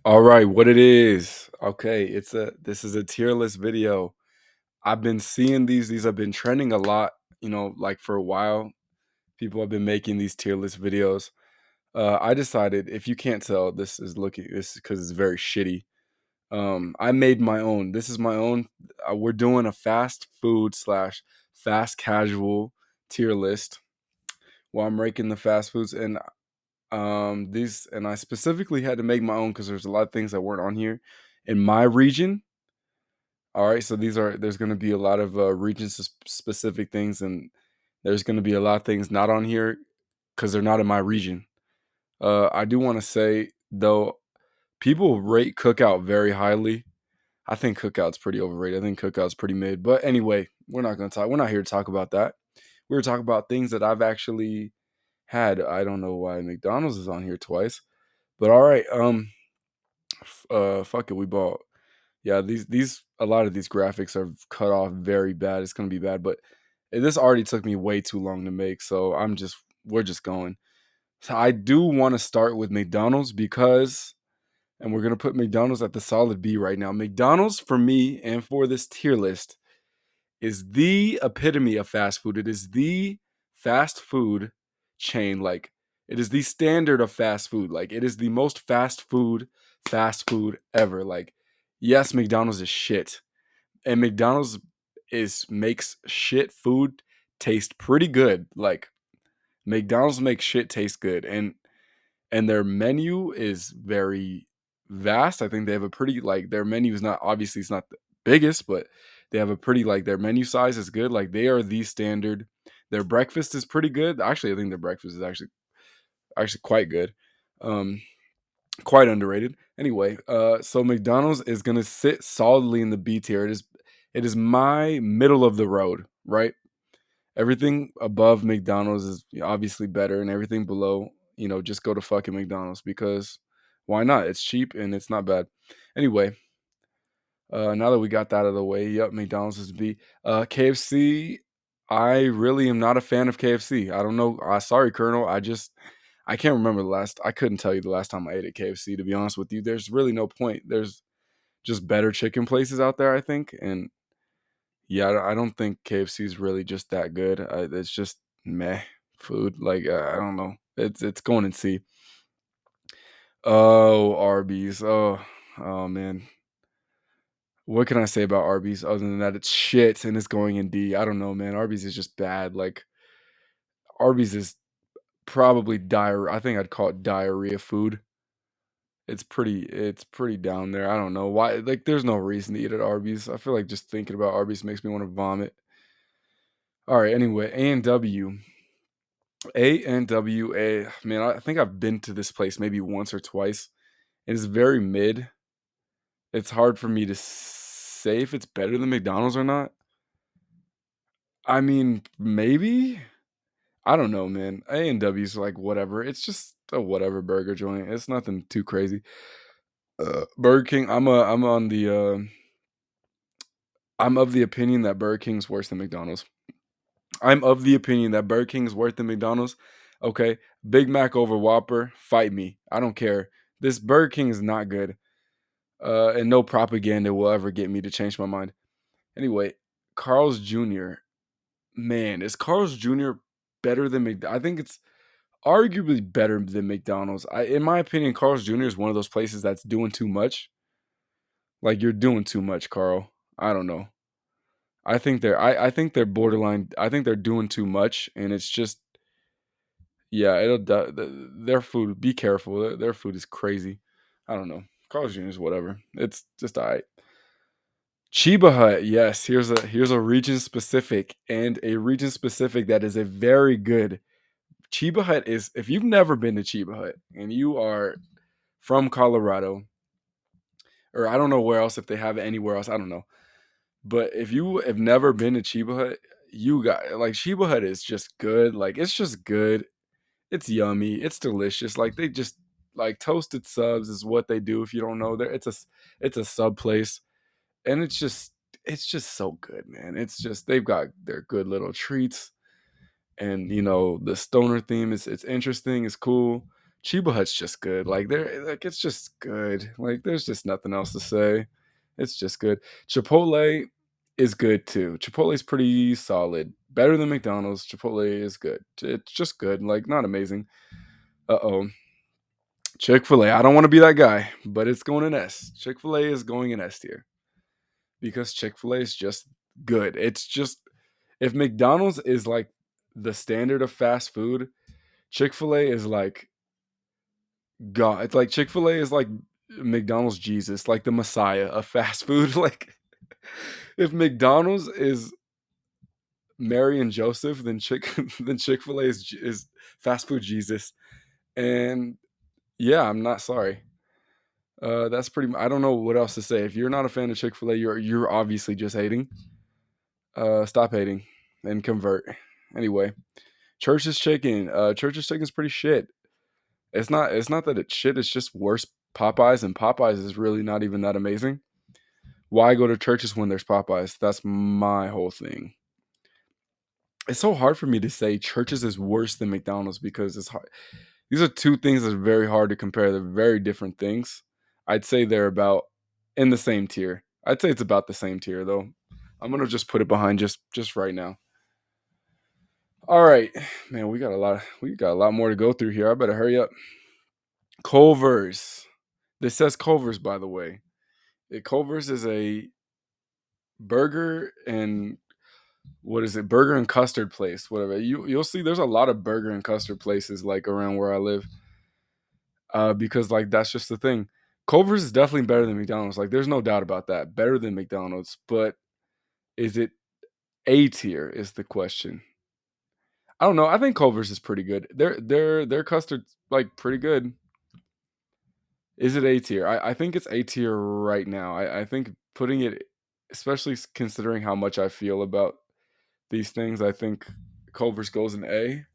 All right, what it is. Okay, this is a tier list video. I've been seeing these have been trending a lot, like for a while. People have been making these tier list videos. I decided if you can't tell, this because it's very shitty. I made my own. This is my own. We're doing a fast food slash fast casual tier list while I'm ranking the fast foods and I specifically had to make my own because there's a lot of things that weren't on here in my region. All right, so there's going to be a lot of region specific things, and there's going to be a lot of things not on here because they're not in my region. I do want to say though, people rate Cookout very highly. I think Cookout's pretty overrated. I think Cookout's pretty mid. But anyway, We're not here to talk about that. We're here to talk about things that I've actually had. I don't know why McDonald's is on here twice, but all right. Fuck it. We bought. Yeah, these a lot of these graphics are cut off very bad. It's gonna be bad, but this already took me way too long to make, so we're just going. So I do want to start with McDonald's and we're gonna put McDonald's at the solid B right now. McDonald's for me and for this tier list is the epitome of fast food. It is the fast food chain. Like it is the standard of fast food. Like it is the most fast food ever. Like yes, McDonald's is shit, and McDonald's is makes shit food taste pretty good. Like McDonald's makes shit taste good, and their menu is very vast. I think they have a pretty like their menu is not obviously it's not the biggest, but they have a pretty like their menu size is good. Like they are the standard. Their breakfast is pretty good. Actually, I think their breakfast is actually quite good. Um, Quite underrated. Anyway, so McDonald's is gonna sit solidly in the B tier. It is my middle of the road, right? Everything above McDonald's is obviously better, and everything below, just go to fucking McDonald's because why not? It's cheap and it's not bad. Anyway, now that we got that out of the way, yep, McDonald's is B. KFC, I really am not a fan of KFC. I don't know. Sorry, Colonel. I can't remember the last. I couldn't tell you the last time I ate at KFC. To be honest with you, there's really no point. There's just better chicken places out there, I think, and yeah, I don't think KFC is really just that good. It's just meh food. Like I don't know. It's going in C. Oh, Arby's. Oh man. What can I say about Arby's other than that it's shit and it's going in D? I don't know, man. Arby's is just bad. Like Arby's is probably diarrhea. I think I'd call it diarrhea food. It's pretty down there. I don't know why. Like there's no reason to eat at Arby's. I feel like just thinking about Arby's makes me want to vomit. All right, anyway, A&W. A&W, man, I think I've been to this place maybe once or twice. It's very mid. It's hard for me to say if it's better than McDonald's or not. I mean, maybe. I don't know, man. A&W's like whatever. It's just a whatever burger joint. It's nothing too crazy. Burger King. I'm of the opinion that Burger King's worse than McDonald's. I'm of the opinion that Burger King is worse than McDonald's. Okay, Big Mac over Whopper. Fight me. I don't care. This Burger King is not good. And no propaganda will ever get me to change my mind. Anyway, Carl's Jr. Man, is Carl's Jr. better than I think it's arguably better than McDonald's. In my opinion, Carl's Jr. is one of those places that's doing too much. Like you're doing too much, Carl. I don't know. I think they're borderline. I think they're doing too much, and it's just yeah. Their food. Be careful. Their food is crazy. I don't know. Carl's Jr. is whatever. It's just alright. Chiba Hut, yes. Here's a region specific and a region specific that is a very good. Chiba Hut is if you've never been to Chiba Hut and you are from Colorado, or I don't know where else if they have it anywhere else, I don't know. But if you have never been to Chiba Hut, you got like Chiba Hut is just good. Like it's just good. It's yummy. It's delicious. Like they just like toasted subs is what they do. If you don't know, there it's a sub place and it's just so good, man. It's just they've got their good little treats, and the stoner theme is it's interesting, it's cool. Chiba Hut's just good. Like like it's just good. Like there's just nothing else to say. It's just good. Chipotle is good too. Chipotle's pretty solid. Better than McDonald's. Chipotle is good. It's just good. Like not amazing. Uh-oh. Chick-fil-A. I don't want to be that guy, but it's going in S. Chick-fil-A is going in S tier because Chick-fil-A is just good. It's just if McDonald's is like the standard of fast food, Chick-fil-A is like God. It's like Chick-fil-A is like McDonald's Jesus, like the Messiah of fast food. Like if McDonald's is Mary and Joseph, then then Chick-fil-A is fast food Jesus. And yeah, I'm not sorry. That's pretty. I don't know what else to say. If you're not a fan of Chick-fil-A, you're obviously just hating. Stop hating and convert. Anyway, Church's Chicken. Church's Chicken is pretty shit. It's not that it's shit. It's just worse Popeyes, and Popeyes is really not even that amazing. Why go to churches when there's Popeyes? That's my whole thing. It's so hard for me to say churches is worse than McDonald's because it's hard. These are two things that are very hard to compare. They're very different things. I'd say they're about in the same tier. I'd say it's about the same tier though. I'm gonna just put it behind just right now. All right, man, we got a lot more to go through here. I better hurry up. Culver's. This says Culver's, by the way. Culver's is a burger and what is it? Burger and custard place, whatever. You'll see there's a lot of burger and custard places like around where I live. Because like that's just the thing. Culver's is definitely better than McDonald's. Like there's no doubt about that. Better than McDonald's, but is it A tier is the question. I don't know. I think Culver's is pretty good. Their custard's like pretty good. Is it A tier? I think it's A tier right now. I think putting it, especially considering how much I feel about these things, I think Culver's goes in A.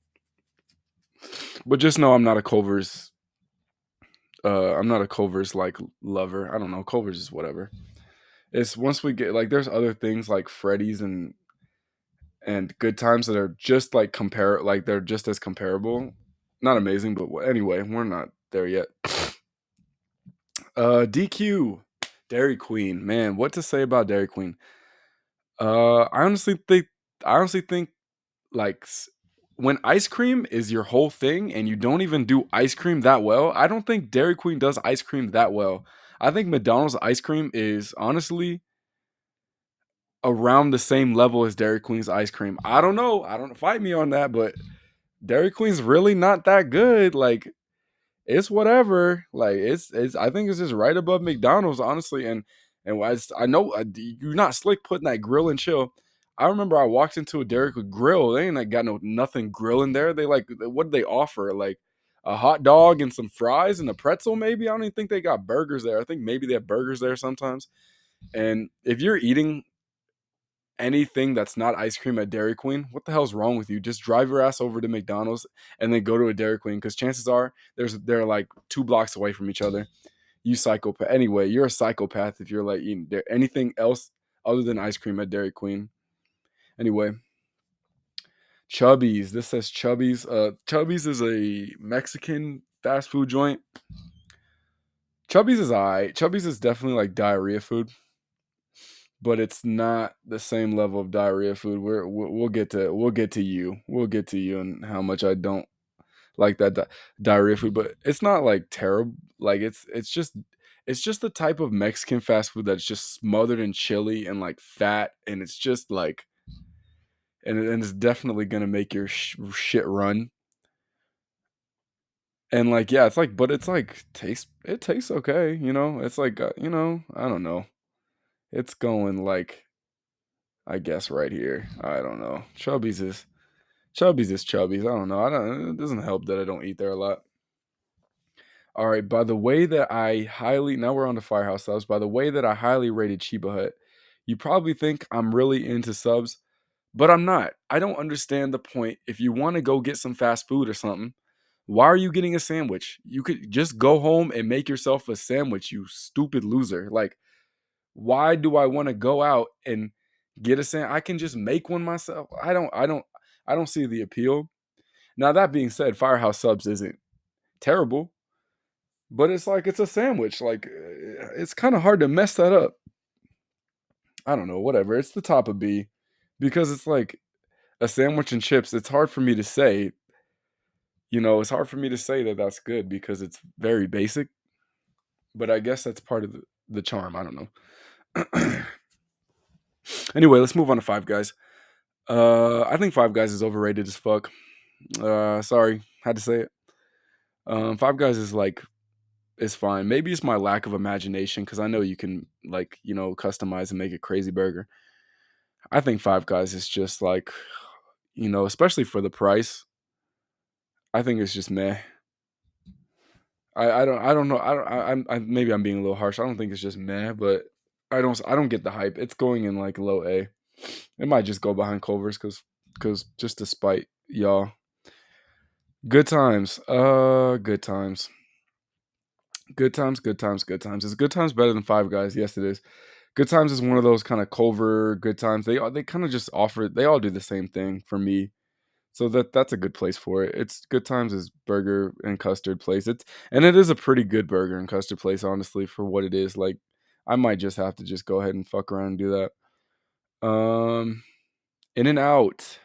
But just know I'm not a Culver's like lover. I don't know. Culver's is whatever. It's once we get like there's other things like Freddy's and Good Times that are just like compare like they're just as comparable. Not amazing, but anyway, we're not there yet. DQ, Dairy Queen, man, what to say about Dairy Queen? I honestly think like when ice cream is your whole thing and you don't even do ice cream that well, I don't think Dairy Queen does ice cream that well. I think McDonald's ice cream is honestly around the same level as Dairy Queen's ice cream. I don't know. I don't fight me on that, but Dairy Queen's really not that good. Like it's whatever. Like it's I think it's just right above McDonald's, honestly. And I know you're not slick putting that grill and chill. I remember I walked into a Dairy Queen grill. They ain't like got nothing grill in there. They like what did they offer? Like a hot dog and some fries and a pretzel, maybe. I don't even think they got burgers there. I think maybe they have burgers there sometimes. And if you're eating anything that's not ice cream at Dairy Queen, what the hell's wrong with you? Just drive your ass over to McDonald's and then go to a Dairy Queen because chances are they're like 2 blocks away from each other. You psychopath. Anyway, you're a psychopath if you're like eating anything else other than ice cream at Dairy Queen. Anyway, Chubby's. This says Chubby's. Chubby's is a Mexican fast food joint. Chubby's is alright. Chubby's is definitely like diarrhea food, but it's not the same level of diarrhea food. We'll get to you. We'll get to you and how much I don't like that diarrhea food, but it's not like terrible. Like it's just the type of Mexican fast food that's just smothered in chili and like fat, and it's just like and it's definitely gonna make your shit run. And like yeah, it's like but it's like tastes okay. It's like I don't know. It's going like I guess right here. I don't know. Chubby's is Chubby's. I don't know. I don't. It doesn't help that I don't eat there a lot. All right. By the way that I highly now we're on to Firehouse subs. By the way that I highly rated Chiba Hut, you probably think I'm really into subs, but I'm not. I don't understand the point. If you want to go get some fast food or something, why are you getting a sandwich? You could just go home and make yourself a sandwich. You stupid loser. Like, why do I want to go out and get a sandwich? I can just make one myself. I don't see the appeal. Now that being said, Firehouse Subs isn't. terrible, but it's like it's a sandwich. Like it's kind of hard to mess that up. I don't know, whatever. It's the top of B because it's like a sandwich and chips. It's hard for me to say, it's hard for me to say that that's good because it's very basic, but I guess that's part of the charm. I don't know. Anyway, let's move on to Five Guys. I think Five Guys is overrated as fuck. Sorry, had to say it. Five Guys is fine. Maybe it's my lack of imagination because I know you can customize and make a crazy burger. I think Five Guys is just like, especially for the price. I think it's just meh. I don't know. I don't. Maybe I'm being a little harsh. I don't think it's just meh, but I don't get the hype. It's going in like low A. It might just go behind Culver's because just to spite y'all. Good times. Good times. Good times. Good times. Good times. Is Good Times better than Five Guys? Yes, it is. Good Times is one of those kind of Culver Good Times. They kind of just offer. They all do the same thing for me. So that's a good place for it. It's Good Times is burger and custard place. It is a pretty good burger and custard place, honestly, for what it is. Like, I might just have to just go ahead and fuck around and do that. In and Out.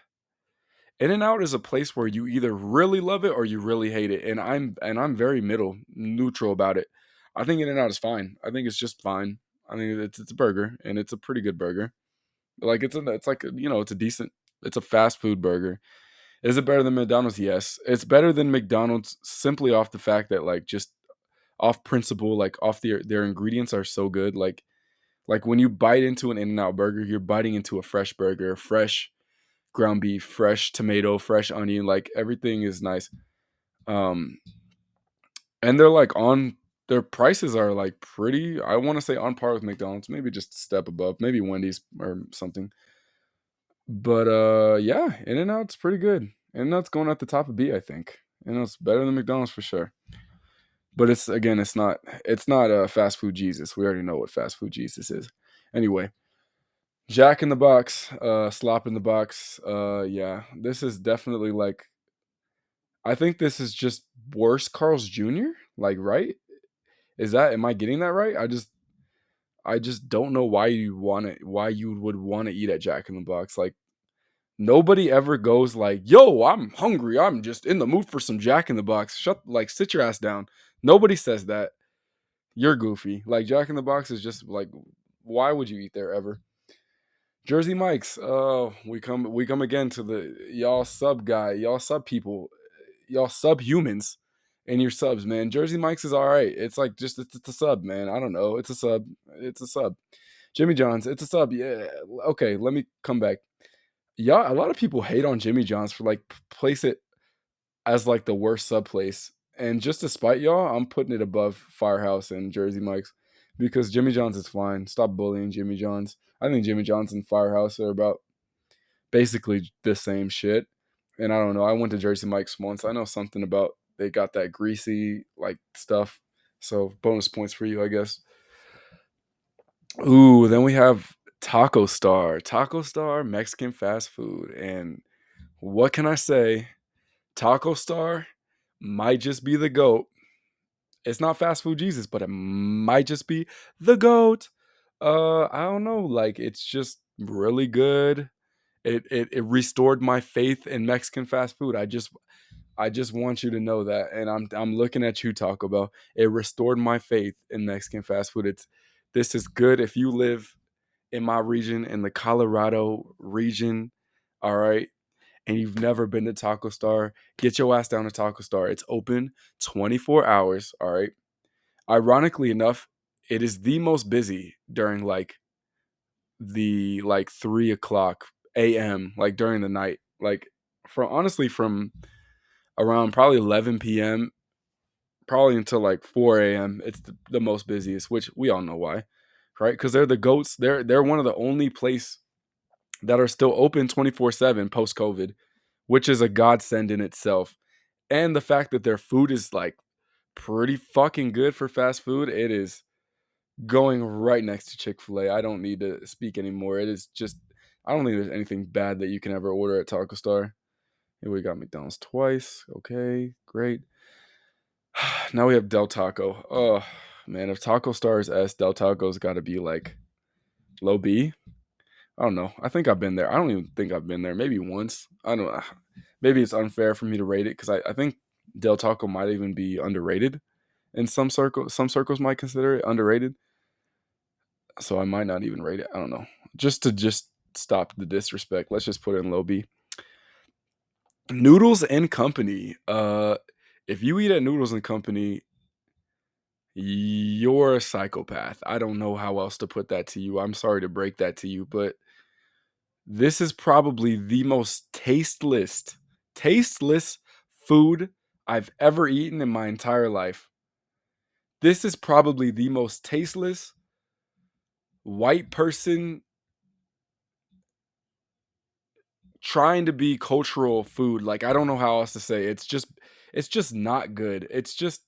In and Out is a place where you either really love it or you really hate it, and I'm very neutral about it. I think In and Out is fine. I think it's just fine. I think it's a burger and it's a pretty good burger. Like it's like it's a decent, it's a fast food burger. Is it better than McDonald's? Yes. It's better than McDonald's simply off the fact that like just off principle, like off their ingredients are so good. Like when you bite into an In-N-Out burger, you're biting into a fresh burger, fresh ground beef, fresh tomato, fresh onion, like everything is nice. Um and they're like on their prices are like pretty, I want to say on par with McDonald's, maybe just a step above, maybe Wendy's or something. But yeah, In-N-Out's pretty good. In-N-Out's going at the top of B, I think. In-N-Out's better than McDonald's for sure. But it's not fast food Jesus. We already know what fast food Jesus is. Anyway, Jack in the Box, Slop in the Box. Yeah, this is definitely like, I think this is just worse Carl's Jr. Like, right? Am I getting that right? I just don't know why you would want to eat at Jack in the Box. Like, nobody ever goes like, "Yo, I'm hungry. I'm just in the mood for some Jack in the Box." Sit your ass down. Nobody says that. You're goofy. Like, Jack in the Box is just like, why would you eat there ever? Jersey Mike's. Oh, we come again to the y'all sub guy, y'all sub people, y'all subhumans, and your subs, man. Jersey Mike's is all right. It's like just it's a sub, man. I don't know. It's a sub. It's a sub. Jimmy John's. It's a sub. Yeah. Okay. Let me come back. Yeah, a lot of people hate on Jimmy John's for like place it as like the worst sub place. And just to spite y'all, I'm putting it above Firehouse and Jersey Mike's because Jimmy John's is fine. Stop bullying Jimmy John's. I think Jimmy John's and Firehouse are about basically the same shit. And I don't know. I went to Jersey Mike's once. I know something about they got that greasy like stuff. So bonus points for you, I guess. Ooh, then we have Taco Star. Taco Star, Mexican fast food. And what can I say? Taco Star might just be the GOAT. It's not fast food Jesus, but it might just be the GOAT. I don't know. Like, it's just really good. It restored my faith in Mexican fast food. I just want you to know that. And I'm looking at you, Taco Bell. It restored my faith in Mexican fast food. This is good if you live in my region, in the Colorado region. All right. And you've never been to Taco Star, get your ass down to Taco Star. It's open 24 hours. All right. Ironically enough, it is the most busy during like the like 3 o'clock a.m. like during the night. Like from around probably 11 p.m. probably until like 4 a.m. It's the most busiest, which we all know why, right? Because they're the goats. They're one of the only place that are still open 24/7 post COVID, which is a godsend in itself. And the fact that their food is like pretty fucking good for fast food, it is going right next to Chick-fil-A. I don't need to speak anymore. It is just, I don't think there's anything bad that you can ever order at Taco Star. Here we got McDonald's twice. Okay, great. Now we have Del Taco. Oh man, if Taco Star is S, Del Taco's got to be like low B. I don't know. I think I've been there. I don't even think I've been there. Maybe once. I don't know. Maybe it's unfair for me to rate it because I think Del Taco might even be underrated in some circles. Some circles might consider it underrated. So I might not even rate it. I don't know. Just stop the disrespect. Let's just put it in low B. Noodles and Company. If you eat at Noodles and Company, you're a psychopath. I don't know how else to put that to you. I'm sorry to break that to you, but this is probably the most tasteless food I've ever eaten in my entire life. This is probably the most tasteless white person trying to be cultural food. Like I don't know how else to say. It's just not good. It's just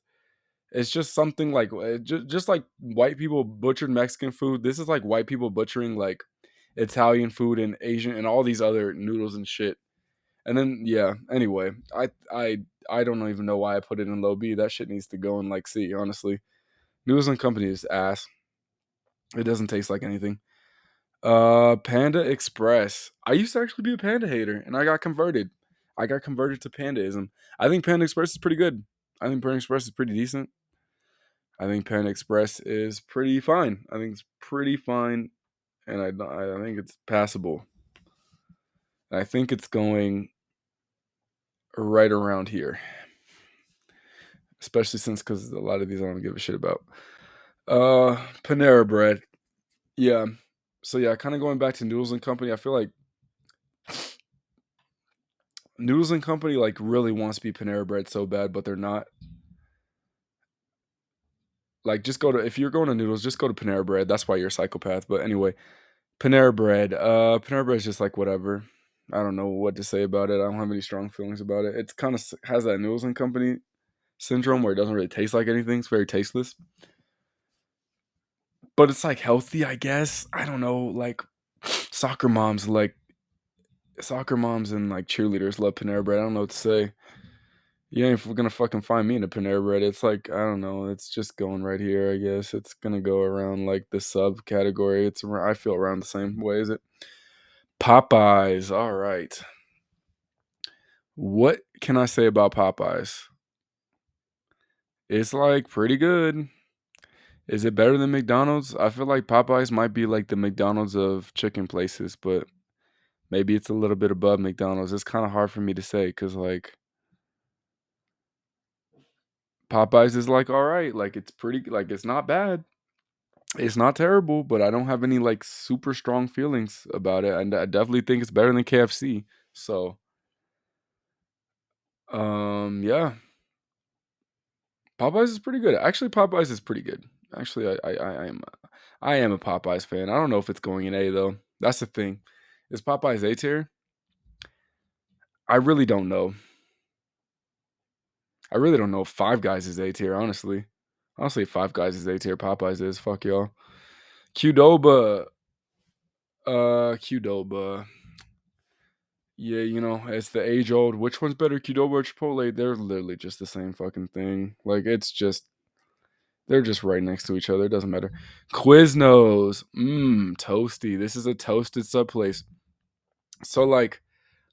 something like just like white people butchered Mexican food. This is like white people butchering like Italian food and Asian and all these other noodles and shit. And then yeah, anyway, I don't even know why I put it in low B. That shit needs to go in like C, honestly. Noodles and Company is ass. It doesn't taste like anything. Panda Express. I used to actually be a Panda hater and I got converted. I got converted to Pandaism. I think Panda Express is pretty good. I think Panda Express is pretty decent. I think Panda Express is pretty fine. I think it's pretty fine and I think it's passable. I think it's going right around here, especially since because a lot of these I don't give a shit about. Panera Bread, yeah. So yeah, kind of going back to Noodles and Company. I feel like Noodles and Company like really wants to be Panera Bread so bad, but they're not. Like, just go to if you're going to Noodles, just go to Panera Bread. That's why you're a psychopath. But anyway, Panera Bread. Panera Bread is just like whatever. I don't know what to say about it. I don't have any strong feelings about it. It's kind of has that Noodles and Company syndrome where it doesn't really taste like anything. It's very tasteless, but it's like healthy, I guess. I don't know. Like soccer moms, like soccer moms and like cheerleaders love Panera Bread. I don't know what to say. You ain't gonna fucking find me in a Panera Bread. It's like I don't know. It's just going right here. I guess it's gonna go around like the subcategory. It's I feel around the same way as it. Popeyes. All right. What can I say about Popeyes? It's like pretty good. Is it better than McDonald's? I feel like Popeyes might be like the McDonald's of chicken places, but maybe it's a little bit above McDonald's. It's kind of hard for me to say because like Popeyes is like all right, like it's pretty, like it's not bad, it's not terrible, but I don't have any like super strong feelings about it, and I definitely think it's better than KFC. So, yeah, Popeyes is pretty good. Actually, Popeyes is pretty good. Actually, I am a Popeyes fan. I don't know if it's going in A though. That's the thing. Is Popeyes A tier? I really don't know. I really don't know if Five Guys is A tier. Honestly, Five Guys is A tier. Popeyes is. Fuck y'all. Qdoba. Qdoba. Yeah, you know, it's the age old. Which one's better, Qdoba or Chipotle? They're literally just the same fucking thing. Like it's just they're just right next to each other. It doesn't matter. Quiznos, toasty. This is a toasted sub place. So like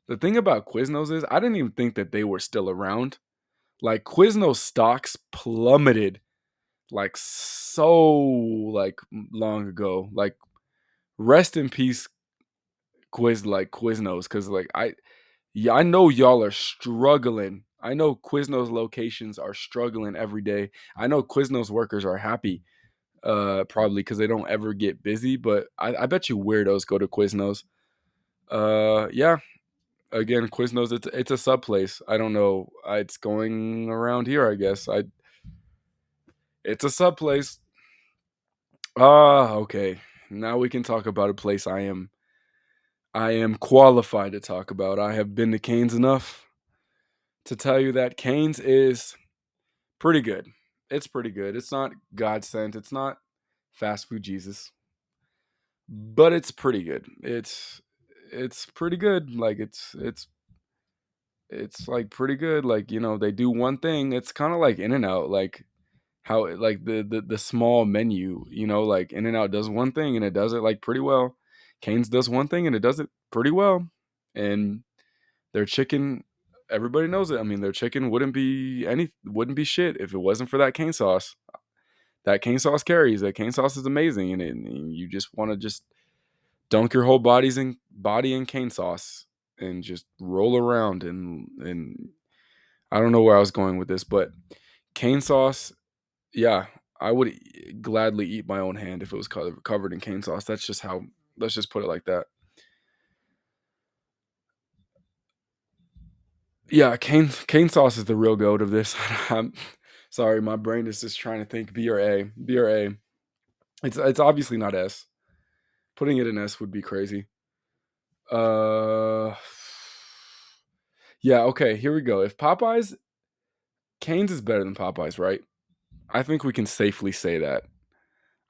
the thing about Quiznos is I didn't even think that they were still around. Like Quiznos stocks plummeted like so like long ago. Like rest in peace, Quiznos, because like yeah, I know y'all are struggling. I know Quiznos locations are struggling every day. I know Quiznos workers are happy, probably because they don't ever get busy. But I bet you weirdos go to Quiznos. Yeah. Again, Quiznos, it's a sub place. I don't know. It's going around here, I guess. It's a sub place. Ah, okay. Now we can talk about a place I am qualified to talk about. I have been to Canes enough to tell you that Canes is pretty good. It's pretty good. It's not God sent. It's not fast food Jesus, but it's pretty good. It's pretty good. Like it's It's, like, pretty good, like, they do one thing, it's kinda like In-N-Out, like, how like, the small menu, like, In-N-Out does one thing, and it does it, like, pretty well. Cane's does one thing, and it does it pretty well, and their chicken everybody knows it, I mean, their chicken wouldn't be shit if it wasn't for that cane sauce. That cane sauce carries, that cane sauce is amazing, and you just wanna just dunk your whole body in cane sauce and just roll around and I don't know where I was going with this, but cane sauce, yeah, I would gladly eat my own hand if it was covered in cane sauce. That's just how. Let's just put it like that. Yeah, cane sauce is the real goat of this. I'm sorry, my brain is just trying to think B or A. B or A. It's obviously not S. Putting it in S would be crazy. Uh, yeah. Okay, here we go. If Popeyes, Cane's is better than Popeyes, right? I think we can safely say that.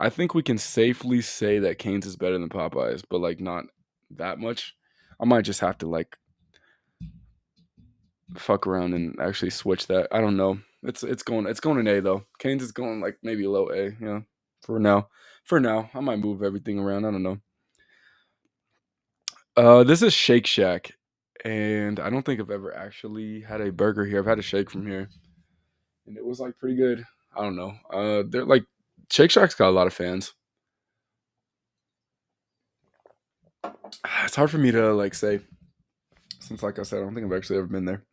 I think we can safely say that Cane's is better than Popeyes, but, like, not that much. I might just have to, like, fuck around and actually switch that. I don't know. It's going an A, though. Cane's is going, like, maybe a low A, yeah, for now. For now, I might move everything around, I don't know. This is Shake Shack, and I don't think I've ever actually had a burger here. I've had a shake from here, and it was, like, pretty good. I don't know. They're, like Shake Shack's got a lot of fans. It's hard for me to, like, say since, like I said, I don't think I've actually ever been there.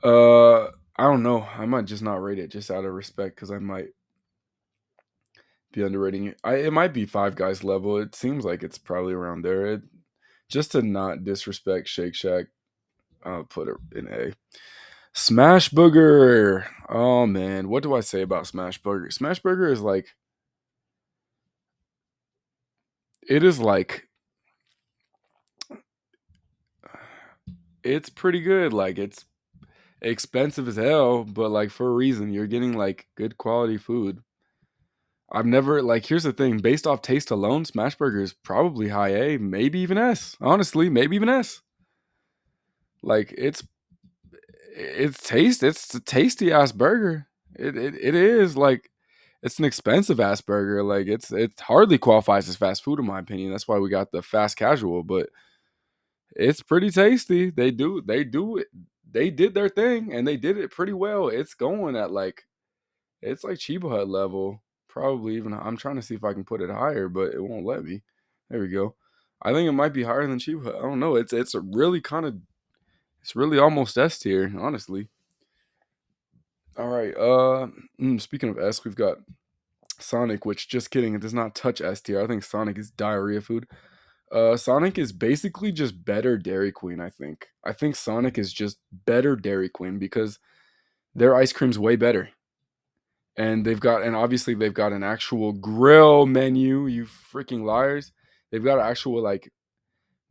I don't know. I might just not rate it just out of respect because I might be underrating it. It might be Five Guys level. It seems like it's probably around there. Just to not disrespect Shake Shack, I'll put it in A. Smash Burger. Oh man, what do I say about Smash Burger? Smash Burger is like it is like it's pretty good. Like it's expensive as hell, but like for a reason. You're getting like good quality food. I've never like here's the thing, based off taste alone, Smashburger is probably high A, maybe even S. Honestly, maybe even S. Like it's a tasty ass burger. It is like it's an expensive ass burger. Like it hardly qualifies as fast food in my opinion. That's why we got the fast casual, but it's pretty tasty. They do it. They did their thing and they did it pretty well. It's going at like it's like Chiba Hut level. Probably even I'm trying to see if I can put it higher, but it won't let me. There we go. I think it might be higher than Chiba Hut. I don't know. It's a really kind of it's really almost S tier, honestly. All right. Speaking of S, we've got Sonic, which just kidding, it does not touch S tier. I think Sonic is diarrhea food. Sonic is basically just better Dairy Queen, I think. I think Sonic is just better Dairy Queen because their ice cream's way better. And obviously they've got an actual grill menu, you freaking liars. They've got an actual like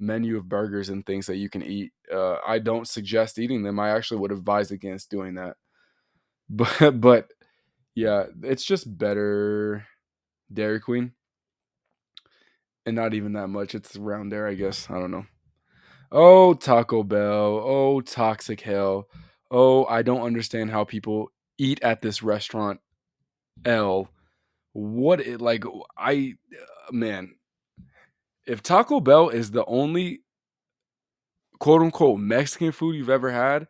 menu of burgers and things that you can eat. I don't suggest eating them. I actually would advise against doing that. But yeah, it's just better Dairy Queen and not even that much. It's around there, I guess. I don't know. Oh, Taco Bell. Oh, toxic hell. Oh, I don't understand how people eat at this restaurant. L. What it like I man, if Taco Bell is the only quote unquote Mexican food you've ever had,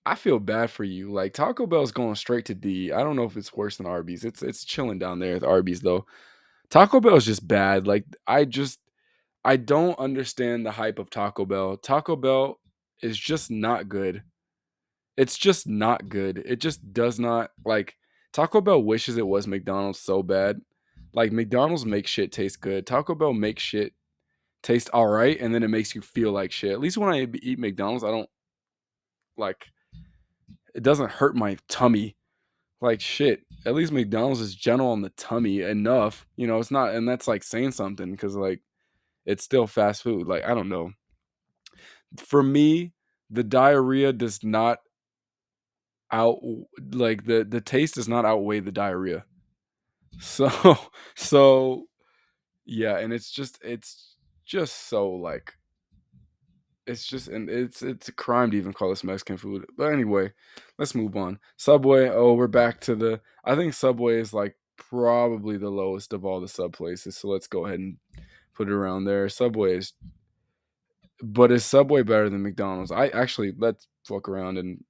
I feel bad for you. Like Taco Bell's going straight to D. I don't know if it's worse than Arby's. It's chilling down there with Arby's though. Taco Bell is just bad. Like I don't understand the hype of Taco Bell. Taco Bell is just not good. It's just not good. It just does not like Taco Bell wishes it was McDonald's so bad. Like McDonald's makes shit taste good. Taco Bell makes shit taste all right, and then it makes you feel like shit. At least when I eat McDonald's, I don't like it doesn't hurt my tummy like shit. At least McDonald's is gentle on the tummy enough. It's not, and that's like saying something because like it's still fast food. Like I don't know. For me, the diarrhea does not out like the taste does not outweigh the diarrhea. So so yeah, and it's just so like It's just and it's a crime to even call this Mexican food. But anyway, let's move on. Subway, oh, we're back to the I think Subway is like probably the lowest of all the sub places. So let's go ahead and put it around there. Subway is but is Subway better than McDonald's? I actually let's fuck around and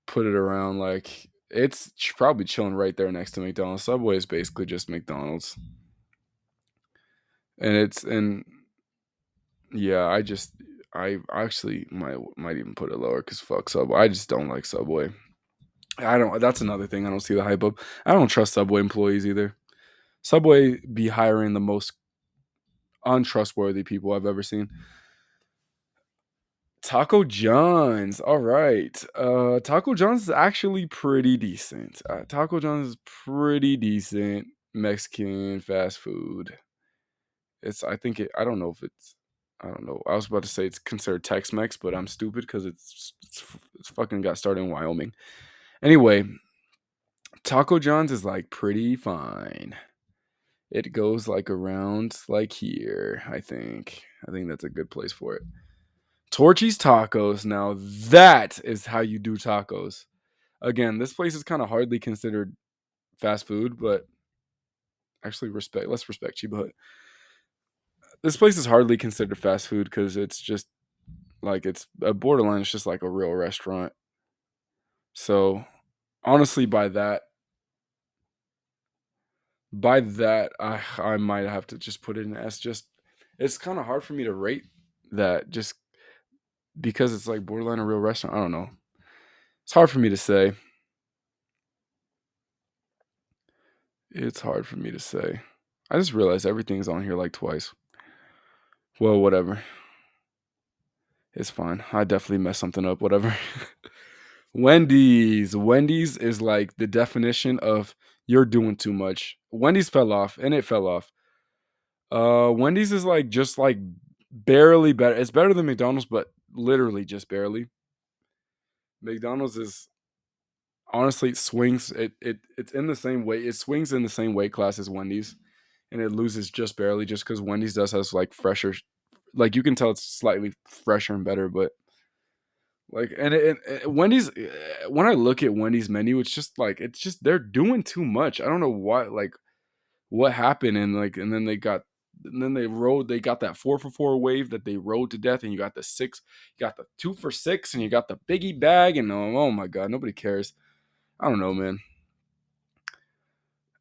put it around like it's probably chilling right there next to McDonald's. Subway is basically just McDonald's. And it's and yeah, I actually might even put it lower because fuck Subway. I just don't like Subway. I don't. That's another thing I don't see the hype of. I don't trust Subway employees either. Subway be hiring the most untrustworthy people I've ever seen. Taco John's. All right. Taco John's is actually pretty decent. Taco John's is pretty decent Mexican fast food. It's I think it I don't know if it's I don't know. I was about to say it's considered Tex-Mex, but I'm stupid because it's fucking got started in Wyoming. Anyway, Taco John's is like pretty fine. It goes like around like here, I think. I think that's a good place for it. Torchy's Tacos. Now that is how you do tacos. Again, this place is kind of hardly considered fast food, but actually let's respect Chiba Hut. This place is hardly considered fast food because it's just like it's a borderline. It's just like a real restaurant. So honestly, by that, I might have to just put it in S. Just it's kind of hard for me to rate that just because it's like borderline a real restaurant. I don't know. It's hard for me to say. It's hard for me to say. I just realized everything's on here like twice. Well, whatever. It's fine. I definitely messed something up. Whatever. Wendy's. Wendy's is like the definition of you're doing too much. Wendy's fell off, and it fell off. Wendy's is like just like barely better. It's better than McDonald's, but literally just barely. McDonald's is honestly it swings. It's in the same way. It swings in the same weight class as Wendy's, and it loses just barely, just because Wendy's does has like fresher. Like you can tell it's slightly fresher and better, but like Wendy's. When I look at Wendy's menu, it's just like it's just they're doing too much. I don't know what happened and like and then they got that 4 for 4 wave that they rode to death and you got the six you got the 2 for 6 and you got the biggie bag and oh my god nobody cares. I don't know, man.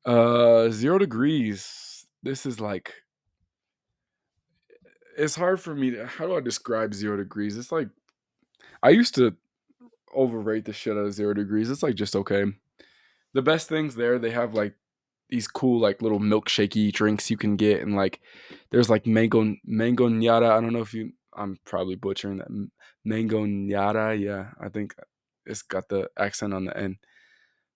0 degrees, this is like it's hard for me to how do I describe 0 degrees. It's like I used to overrate the shit out of 0 degrees. It's like just okay. The best things there, they have like these cool like little milkshakey drinks you can get, and like there's like mango nyada. I don't know if you. I'm probably butchering that. Mango nyada. Yeah, I think it's got the accent on the end.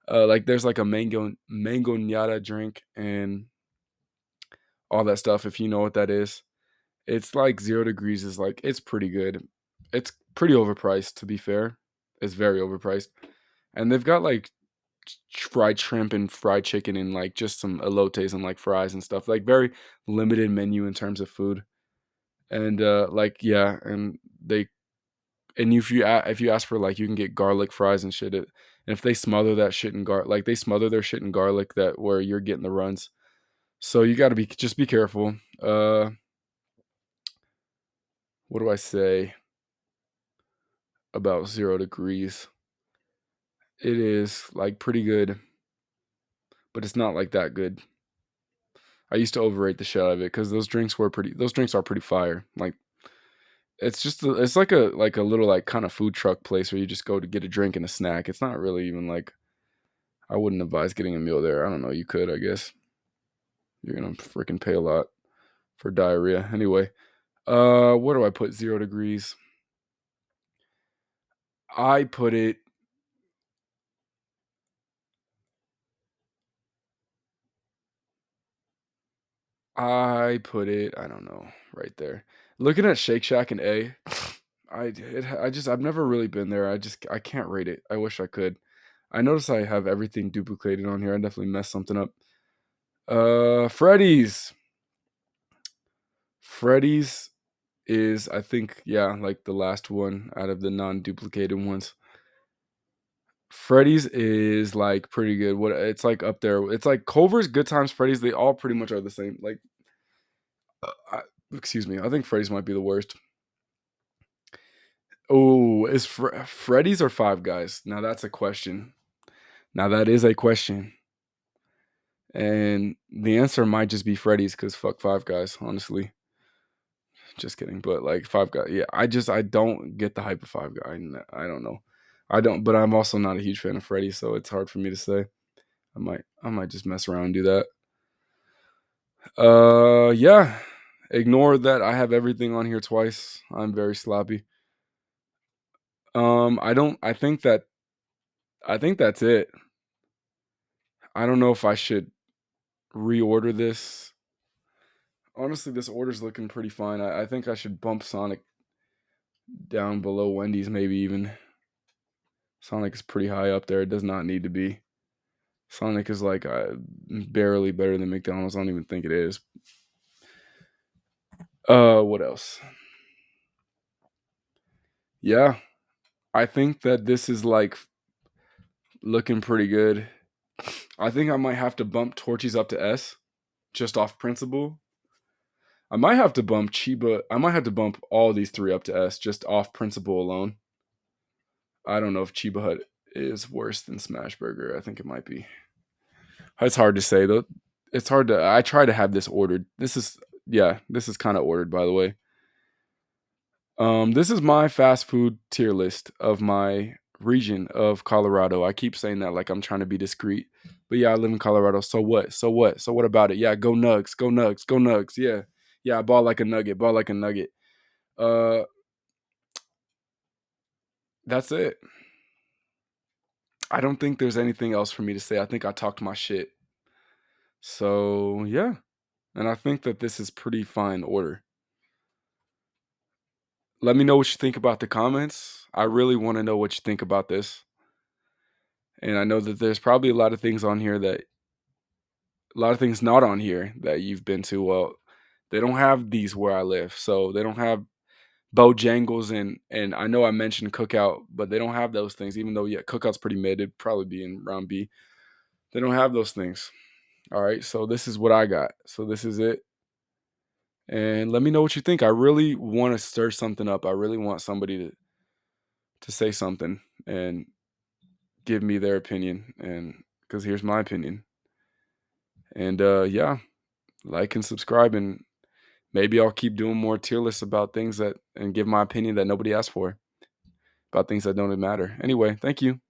Like there's like a mango nyada drink and all that stuff. If you know what that is, it's like 0 degrees is like it's pretty good. It's pretty overpriced to be fair. It's very overpriced, and they've got like fried shrimp and fried chicken and like just some elotes and like fries and stuff. Like very limited menu in terms of food. And like yeah, and they and if you ask for like you can get garlic fries and shit. And if they smother that shit in garlic, like they smother their shit in garlic that where you're getting the runs. So you got to be careful. What do I say about 0 degrees? It is like pretty good, but it's not like that good. I used to overrate the shit out of it because those drinks are pretty fire. Like it's like a little like kind of food truck place where you just go to get a drink and a snack. It's not really even like I wouldn't advise getting a meal there. I don't know, you could, I guess. You're gonna freaking pay a lot for diarrhea. Anyway, where do I put 0 degrees? I put it I don't know, right there. Looking at Shake Shack and A, I've never really been there. I can't rate it. I wish I could. I notice I have everything duplicated on here. I definitely messed something up. Freddy's. Freddy's is, I think, yeah, like the last one out of the non-duplicated ones. Freddy's is, like, pretty good. What it's, like, up there. It's like Culver's, Good Times, Freddy's, they all pretty much are the same. Like, I excuse me, I think Freddy's might be the worst. Oh, is Freddy's or Five Guys? Now that's a question. Now that is a question. And the answer might just be Freddy's because fuck Five Guys, honestly. Just kidding. But like Five Guys, yeah, I don't get the hype of Five Guys. I don't know. I don't, but I'm also not a huge fan of Freddy, so it's hard for me to say. I might just mess around and do that. Yeah. Ignore that I have everything on here twice. I'm very sloppy. I don't I think that's it. I don't know if I should reorder this. Honestly, this order's looking pretty fine. I think I should bump Sonic down below Wendy's, maybe even. Sonic is pretty high up there. It does not need to be. Sonic is like barely better than McDonald's. I don't even think it is. What else? Yeah, I think that this is like looking pretty good. I think I might have to bump Torchies up to S just off principle. I might have to bump Chiba. I might have to bump all these three up to S just off principle alone. I don't know if Chiba Hut is worse than Smash Burger. I think it might be. It's hard to say though. It's hard to. I try to have this ordered. This is yeah. This is kind of ordered by the way. This is my fast food tier list of my region of Colorado. I keep saying that like I'm trying to be discreet, but yeah, I live in Colorado. So what? So what? So what about it? Yeah, go Nugs, go Nugs, go Nugs. Yeah, yeah. I ball like a nugget, ball like a nugget. Uh, that's it. I don't think there's anything else for me to say. I think I talked my shit. So yeah, and I think that this is pretty fine order. Let me know what you think about the comments. I really want to know what you think about this. And I know that there's probably a lot of things on here that a lot of things not on here that you've been to. Well, they don't have these where I live. So they don't have Bojangles and I know I mentioned Cookout, but they don't have those things. Even though yeah, Cookout's pretty mid, it'd probably be in round B. They don't have those things. All right. So this is what I got. So this is it. And let me know what you think. I really want to stir something up. I really want somebody to say something and give me their opinion and because here's my opinion. And yeah, like and subscribe and maybe I'll keep doing more tier lists about things that and give my opinion that nobody asked for about things that don't matter. Anyway, thank you.